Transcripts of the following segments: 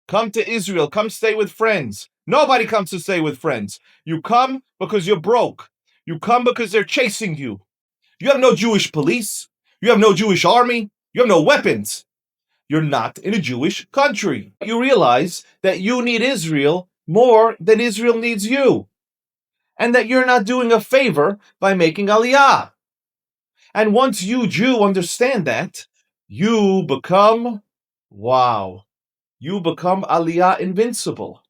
Come to Israel. Come stay with friends. Nobody comes to stay with friends. You come because you're broke. You come because they're chasing you. You have no Jewish police. You have no Jewish army. You have no weapons. You're not in a Jewish country. You realize that you need Israel more than Israel needs you. And that you're not doing a favor by making Aliyah. And once you, Jew, understand that, you become, you become Aliyah invincible.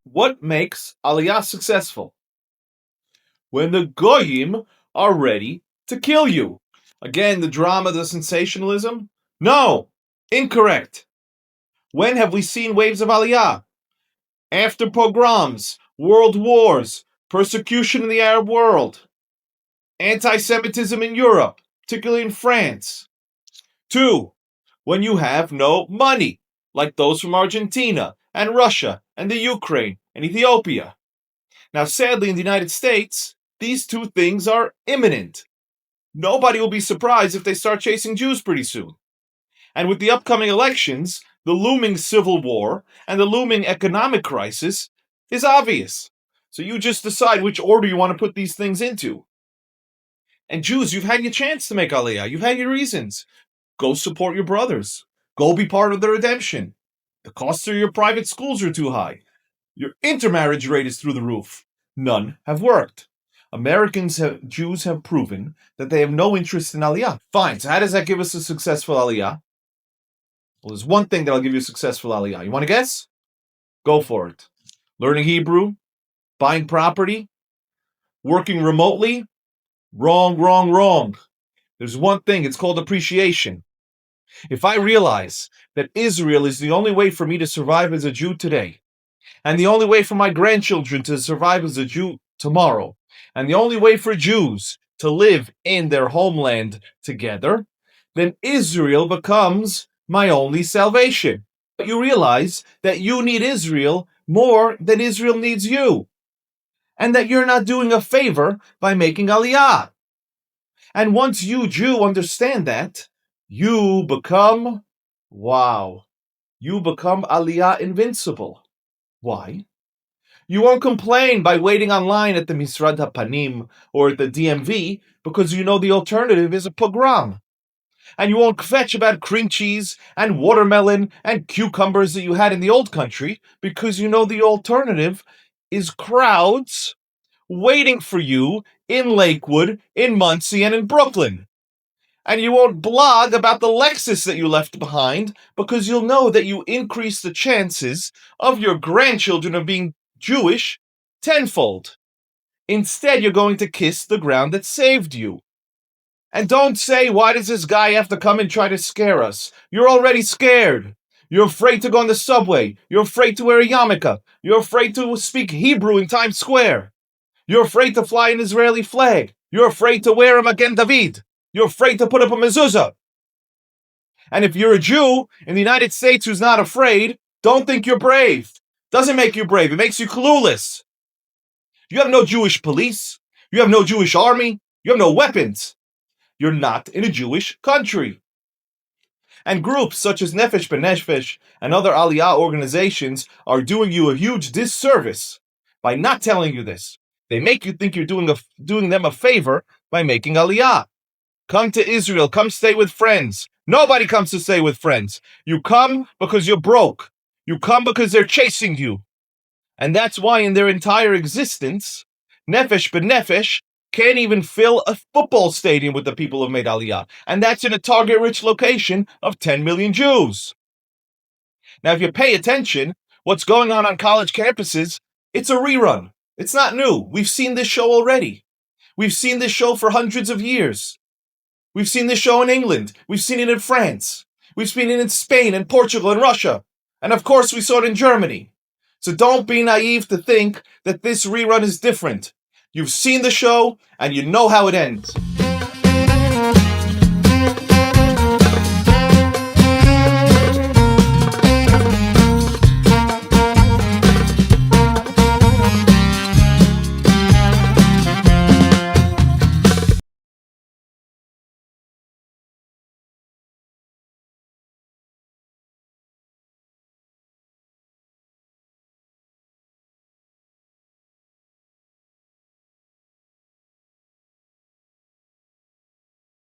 What makes Aliyah successful? When the Goyim are ready to kill you. Again, the drama, the sensationalism? No, incorrect. When have we seen waves of Aliyah? After pogroms, world wars, persecution in the Arab world, anti-Semitism in Europe, particularly in France. 2, when you have no money, like those from Argentina and Russia and the Ukraine and Ethiopia. Now, sadly, in the United States, these two things are imminent. Nobody will be surprised if they start chasing Jews pretty soon. And with the upcoming elections, the looming civil war and the looming economic crisis is obvious. So you just decide which order you want to put these things into. And Jews, you've had your chance to make Aliyah. You've had your reasons. Go support your brothers. Go be part of the redemption. The costs of your private schools are too high. Your intermarriage rate is through the roof. None have worked. Jews have proven that they have no interest in Aliyah. Fine, so how does that give us a successful Aliyah? Well, there's one thing that'll give you a successful Aliyah. You want to guess? Go for it. Learning Hebrew, buying property, working remotely. Wrong. There's one thing, it's called appreciation. If I realize that Israel is the only way for me to survive as a Jew today, and the only way for my grandchildren to survive as a Jew tomorrow, and the only way for Jews to live in their homeland together, then Israel becomes my only salvation. But you realize that you need Israel more than Israel needs you, and that you're not doing a favor by making Aliyah. And once you, Jew, understand that, you become, you become Aliyah invincible. Why? You won't complain by waiting online at the Misrad HaPanim or at the DMV because you know the alternative is a pogrom. And you won't kvetch about cream cheese and watermelon and cucumbers that you had in the old country because you know the alternative is crowds waiting for you in Lakewood, in Muncie, and in Brooklyn. And you won't blog about the Lexus that you left behind because you'll know that you increase the chances of your grandchildren of being Jewish tenfold. Instead, you're going to kiss the ground that saved you. And don't say, why does this guy have to come and try to scare us? You're already scared. You're afraid to go on the subway. You're afraid to wear a yarmulke. You're afraid to speak Hebrew in Times Square. You're afraid to fly an Israeli flag. You're afraid to wear a Magen David. You're afraid to put up a mezuzah. And if you're a Jew in the United States who's not afraid, don't think you're brave. Doesn't make you brave. It makes you clueless. You have no Jewish police. You have no Jewish army. You have no weapons. You're not in a Jewish country. And groups such as Nefesh B'Nefesh and other Aliyah organizations are doing you a huge disservice by not telling you this. They make you think you're doing them a favor by making Aliyah. Come to Israel. Come stay with friends. Nobody comes to stay with friends. You come because you're broke. You come because they're chasing you. And that's why in their entire existence, Nefesh B'Nefesh can't even fill a football stadium with the people who have made Aliyah. And that's in a target-rich location of 10 million Jews. Now, if you pay attention, what's going on college campuses, it's a rerun. It's not new. We've seen this show already. We've seen this show for hundreds of years. We've seen this show in England. We've seen it in France. We've seen it in Spain and Portugal and Russia. And of course, we saw it in Germany. So don't be naive to think that this rerun is different. You've seen the show and you know how it ends.